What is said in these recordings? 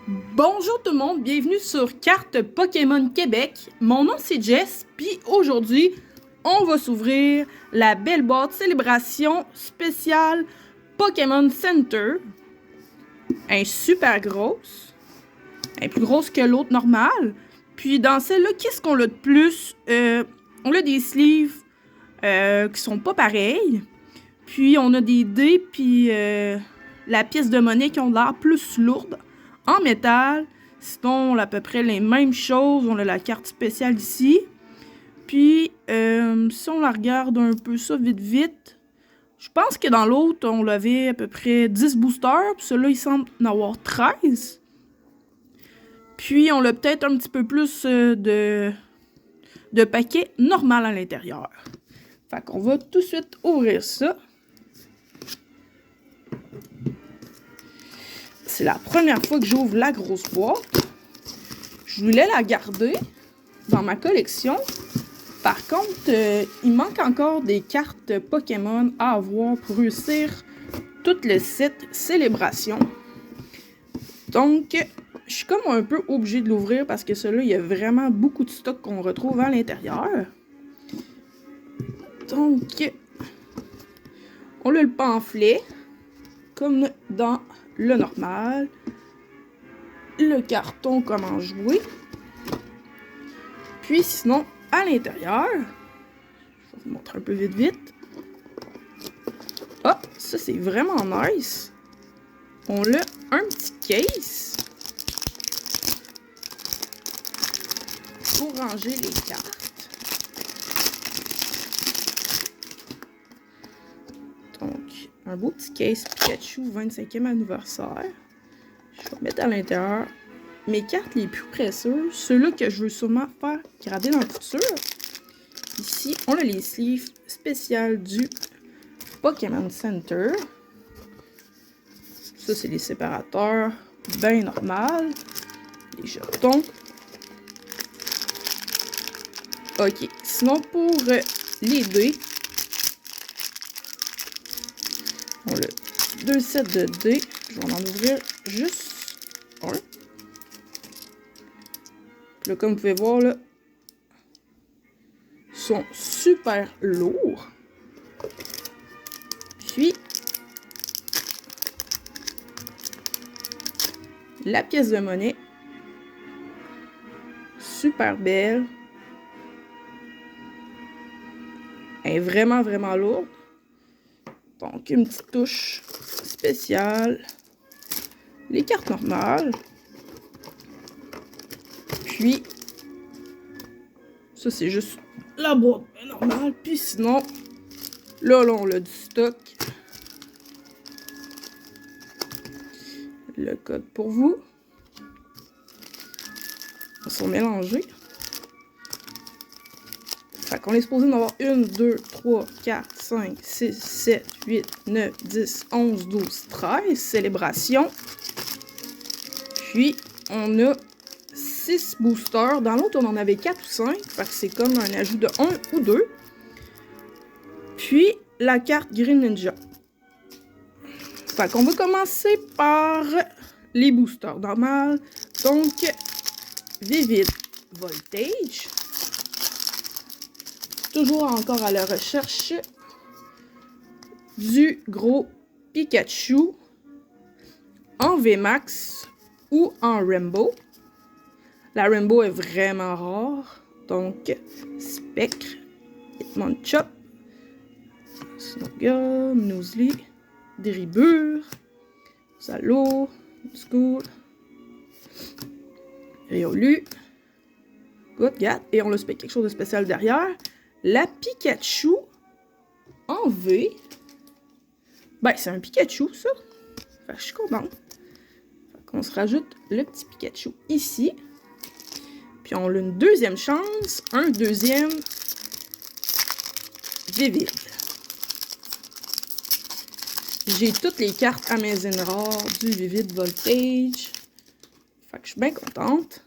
Bonjour tout le monde, bienvenue sur Carte Pokémon Québec. Mon nom c'est Jess, puis aujourd'hui, on va s'ouvrir la belle boîte célébration spéciale Pokémon Center. Elle est super grosse. Elle est plus grosse que l'autre normale. Puis dans celle-là, qu'est-ce qu'on a de plus? On a des sleeves qui sont pas pareils. Puis on a des dés, puis la pièce de monnaie qui ont l'air plus lourde en métal. Sinon, on a à peu près les mêmes choses. On a la carte spéciale ici. Puis, si on la regarde un peu ça vite, je pense que dans l'autre, on avait à peu près 10 boosters. Puis celui-là, il semble en avoir 13. Puis, on a peut-être un petit peu plus de paquets normal à l'intérieur. Fait qu'on va tout de suite ouvrir ça. C'est la première fois que j'ouvre la grosse boîte. Je voulais la garder dans ma collection. Par contre, il manque encore des cartes Pokémon à avoir pour réussir tout le set Célébration. Donc, je suis comme un peu obligée de l'ouvrir parce que celui-là, il y a vraiment beaucoup de stock qu'on retrouve à l'intérieur. Donc, on a le pamphlet, comme dans le normal. Le carton, comment jouer. Puis sinon, à l'intérieur, je vais vous montrer un peu vite. Ah, ça c'est vraiment nice. On a un petit case pour ranger les cartes. Donc, un beau petit case Pikachu 25e anniversaire. Je vais mettre à l'intérieur mes cartes les plus précieuses, ceux-là que je veux sûrement faire grader dans le futur. Ici, on a les sleeves spéciales du Pokémon Center. Ça, c'est les séparateurs bien normal. Les jetons. Ok, sinon pour les dés, on a 2 sets de dés. Je vais en ouvrir juste un. Puis là, comme vous pouvez voir, là, ils sont super lourds. Puis, la pièce de monnaie, super belle. Elle est vraiment, vraiment lourde. Donc, une petite touche spéciale. Les cartes normales. Puis, ça, c'est juste la boîte normale. Puis sinon, là, on a du stock. Le code pour vous. Ils sont mélangés. Fait qu'on est supposé en avoir 1, 2, 3, 4, 5, 6, 7, 8, 9, 10, 11, 12, 13 célébrations. Puis, on a 6 boosters. Dans l'autre, on en avait 4 ou 5. Fait que c'est comme un ajout de 1 ou 2. Puis, la carte Green Ninja. Fait qu'on va commencer par les boosters normal. Donc, Vivid Voltage. Toujours encore à la recherche du gros Pikachu en VMAX ou en Rainbow. La Rainbow est vraiment rare. Donc, Spectre, Hitmonchan, Snoga, Nuzly, Dribur, Salo, School, Riolu, Goodgat. Et on a quelque chose de spécial derrière. La Pikachu en V. Ben, c'est un Pikachu, ça. Fait que je suis contente. Fait qu'on se rajoute le petit Pikachu ici. Puis on a une deuxième chance. Un deuxième Vivid. J'ai toutes les cartes Amazing Rares du Vivid Voltage. Fait que je suis bien contente.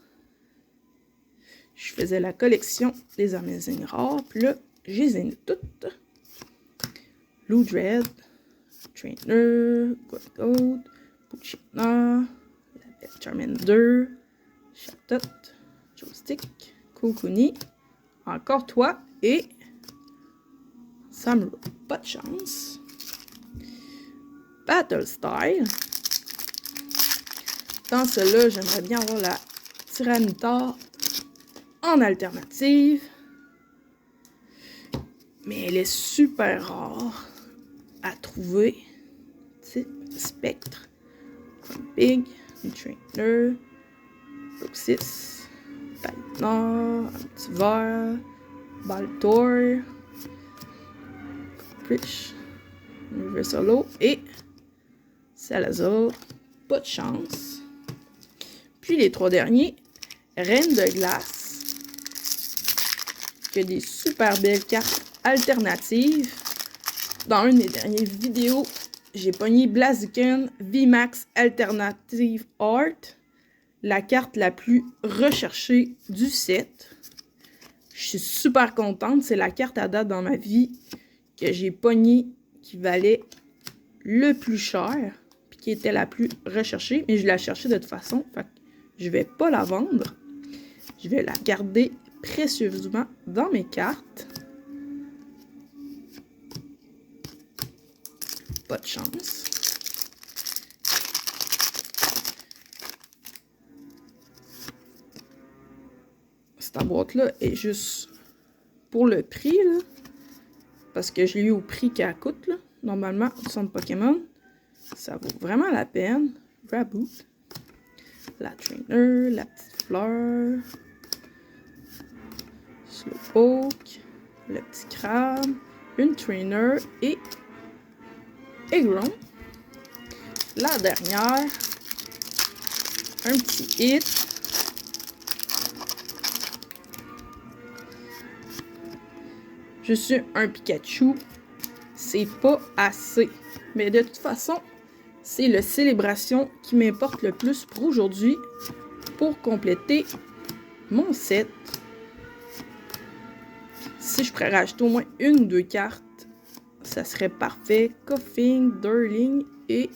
Je faisais la collection des Amazing Rares. Puis là, je les ai toutes. Loudred, Trainer, Gold, Puchina, Charmander, Chatot, Joystick, Kokuni, encore toi et Samuro. Pas de chance. Battle Style. Dans cela, j'aimerais bien avoir la Tyranitar en alternative. Mais elle est super rare à trouver. Type Spectre, Big, Trainer, Roxis, Balnor, Antivar, Baltor, Capriche, Universalo et Salazar. Pas de chance. Puis les trois derniers, Reine de Glace, qui a des super belles cartes alternatives. Dans une des dernières vidéos, j'ai pogné Blaziken VMAX Alternative Art, la carte la plus recherchée du set. Je suis super contente, c'est la carte à date dans ma vie que j'ai pognée qui valait le plus cher, puis qui était la plus recherchée, mais je la cherchais de toute façon, fait que je vais pas la vendre. Je vais la garder précieusement dans mes cartes. Pas de chance. Cette boîte-là est juste pour le prix, là. Parce que je l'ai eu au prix qu'elle coûte, là. Normalement, au centre Pokémon, ça vaut vraiment la peine. Raboot. La Trainer, la petite fleur, Slowpoke, le petit crabe, une Trainer et Aggron. La dernière, un petit hit. Je suis un Pikachu. C'est pas assez. Mais de toute façon, c'est le Célébration qui m'importe le plus pour aujourd'hui pour compléter mon set. Si je pourrais rajouter au moins une ou deux cartes, ça serait parfait. Koffing, Darling et...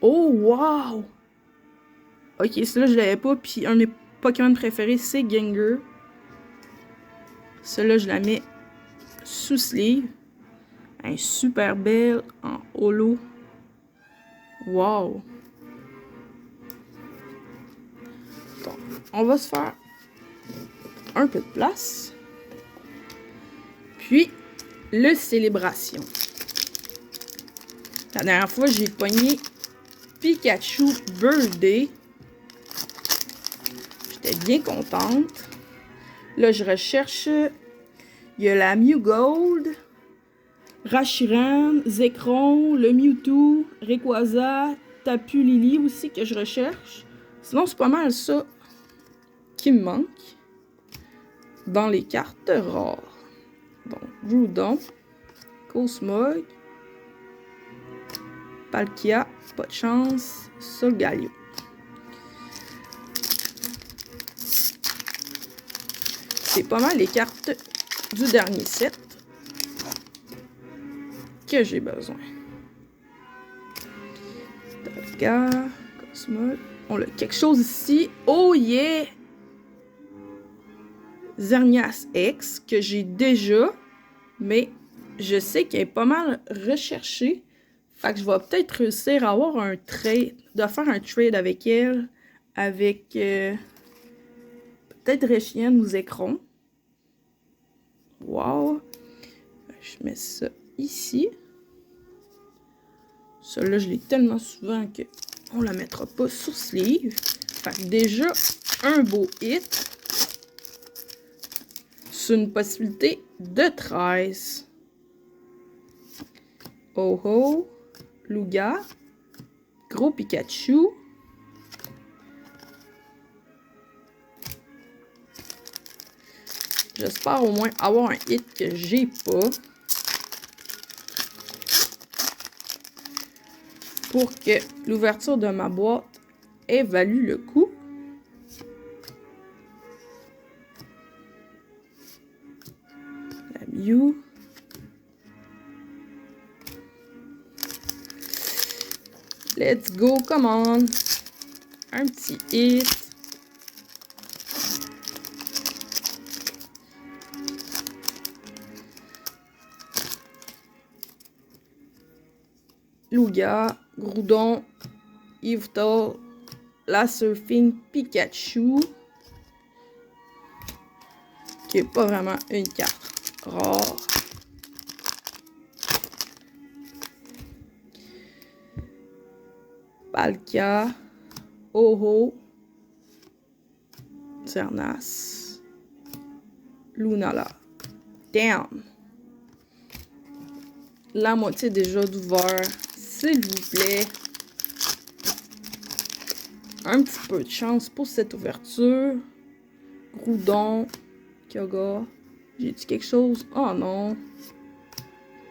Oh, wow! Ok, celui-là, je l'avais pas. Puis un de mes Pokémon préférés, c'est Gengar. Celui-là, je la mets sous sleeve. Un super belle en holo. Wow! Donc, on va se faire un peu de place. Puis, le Célébration. La dernière fois, j'ai pogné Pikachu Birthday. J'étais bien contente. Là, je recherche. Il y a la Mew Gold, Rashiran, Zekrom, le Mewtwo, Rayquaza, Tapu Lily aussi que je recherche. Sinon, c'est pas mal ça qui me manque dans les cartes rares. Donc, Groudon, Cosmog, Palkia, pas de chance, Solgaleo. C'est pas mal les cartes du dernier set que j'ai besoin. Palkia, Cosmog. On a quelque chose ici. Oh yeah! Xerneas X que j'ai déjà, mais je sais qu'elle est pas mal recherchée. Fait que je vais peut-être réussir à avoir un trade, de faire un trade avec elle, avec peut-être Reshienne ou Zekrom. Wow! Je mets ça ici. Celle-là, je l'ai tellement souvent que on la mettra pas sur sleeve. Fait que déjà, un beau hit. C'est une possibilité de 13. Oh-oh. Lugia. Gros Pikachu. J'espère au moins avoir un hit que j'ai pas. Pour que l'ouverture de ma boîte ait valu le coup. La Mew. Let's go, come on. Un petit hit. Lugia, Groudon, Yveltal, la Surfing Pikachu, qui est pas vraiment une carte rare. Palkia, Ho-Oh, Xernas, Lunala. Damn! La moitié déjà d'ouvert, s'il vous plaît. Un petit peu de chance pour cette ouverture. Groudon, Kyogre. J'ai dit quelque chose? Oh non.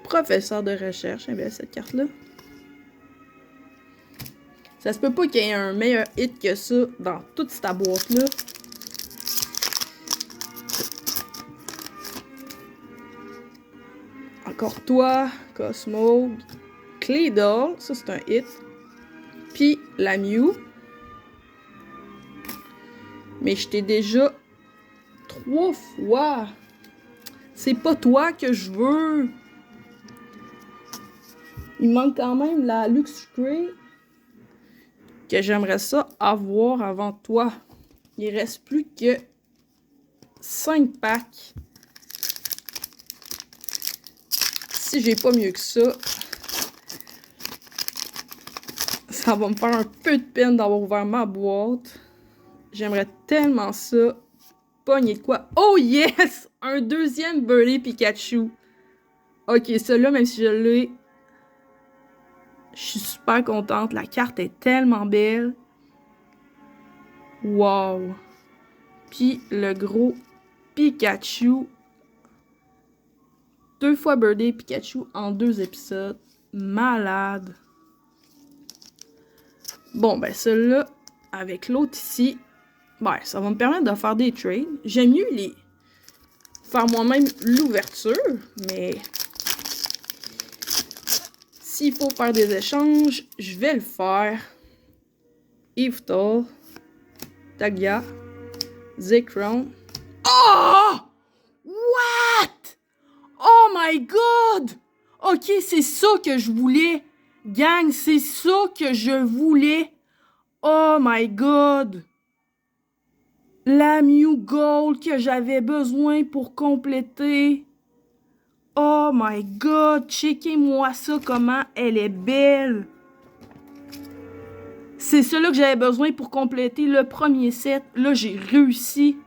Professeur de recherche. Eh bien, cette carte-là. Ça se peut pas qu'il y ait un meilleur hit que ça dans toute cette boîte-là. Encore toi, Cosmo, Claydol, ça c'est un hit. Puis la Mew. Mais je t'ai déjà 3 fois. C'est pas toi que je veux. Il manque quand même la Luxray. Que j'aimerais ça avoir avant toi. Il reste plus que 5 packs. Si j'ai pas mieux que ça, ça va me faire un peu de peine d'avoir ouvert ma boîte. J'aimerais tellement ça. Pogner de quoi? Oh yes! Un deuxième Burly Pikachu. Ok, celui-là, même si je l'ai, je suis super contente. La carte est tellement belle. Wow! Puis le gros Pikachu. 2 fois Birthday Pikachu en 2 épisodes. Malade! Bon, ben celui-là, avec l'autre ici, ben, ça va me permettre de faire des trades. J'aime mieux faire moi-même l'ouverture, mais s'il faut faire des échanges, je vais le faire. Yveltal, Tagia, Zekrom. Oh! What? Oh my god! Ok, c'est ça que je voulais. Gang, c'est ça que je voulais. Oh my god! La Mew Gold que j'avais besoin pour compléter. Oh my god! Checkez-moi ça, comment elle est belle. C'est cela que j'avais besoin pour compléter le premier set. Là, j'ai réussi.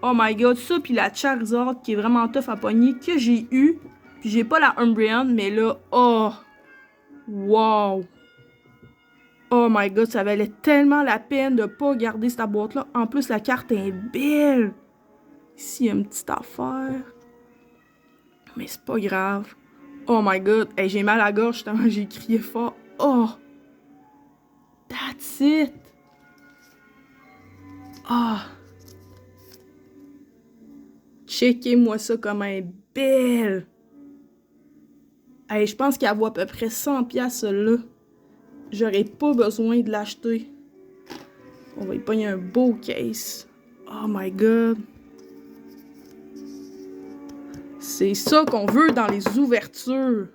Oh my god, ça, puis la Charizard qui est vraiment tough à pogner, que j'ai eu. Puis j'ai pas la Umbreon, mais là, oh! Wow! Oh my god, ça valait tellement la peine de pas garder cette boîte-là. En plus, la carte est belle. Ici, il y a une petite affaire. Mais c'est pas grave. Oh my god, hey, j'ai mal à la gorge, justement, j'ai crié fort. Oh! That's it! Ah! Checkez-moi ça comme elle est belle! Hey, je pense qu'elle vaut à peu près 100$, celle-là. J'aurais pas besoin de l'acheter. On va y pogner un beau case. Oh my god! C'est ça qu'on veut dans les ouvertures.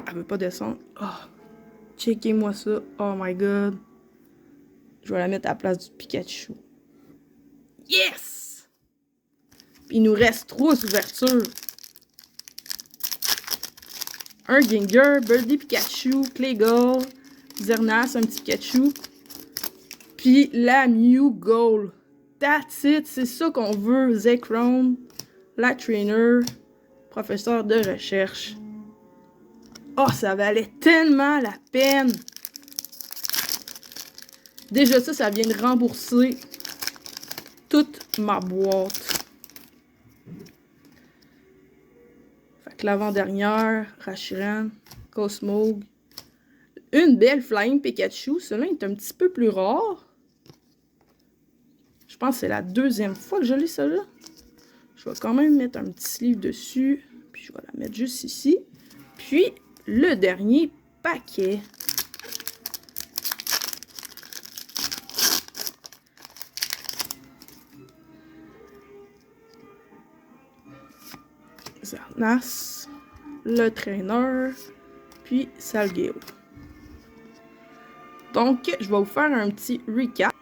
Elle veut pas descendre. Oh! Checkez-moi ça. Oh my god! Je vais la mettre à la place du Pikachu. Yes! Puis il nous reste 3 ouvertures. Un Ginger, Birthday Pikachu, Claygol, Xernas, un petit Pikachu. Puis la Mew Gold. That's it, c'est ça qu'on veut. Zekrom, la Trainer, professeur de recherche. Oh, ça valait tellement la peine. Déjà ça vient de rembourser toute ma boîte. Fait que l'avant-dernière, Rashiran, Cosmo. Une belle Flying Pikachu. Celui-là est un petit peu plus rare. Je pense que c'est la 2e fois que je l'ai, celle-là. Je vais quand même mettre un petit sleeve dessus. Puis je vais la mettre juste ici. Puis le dernier paquet. Xernas, le trainer, puis Salgueo. Donc, je vais vous faire un petit recap.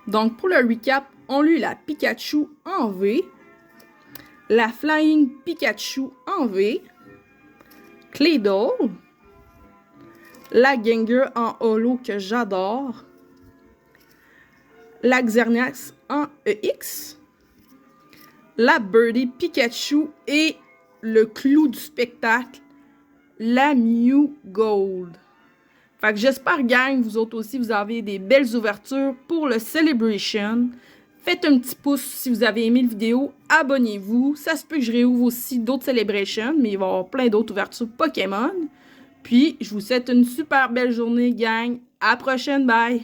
Donc, pour le recap, on a eu la Pikachu en V, la Flying Pikachu en V, Claydol, la Gengar en holo que j'adore, la Xerneas en EX, la Birdie Pikachu et le clou du spectacle, la Mew Gold. Fait que j'espère, gang, vous autres aussi, vous avez des belles ouvertures pour le Celebration. Faites un petit pouce si vous avez aimé la vidéo. Abonnez-vous. Ça se peut que je réouvre aussi d'autres Celebrations, mais il va y avoir plein d'autres ouvertures Pokémon. Puis, je vous souhaite une super belle journée, gang. À la prochaine, bye!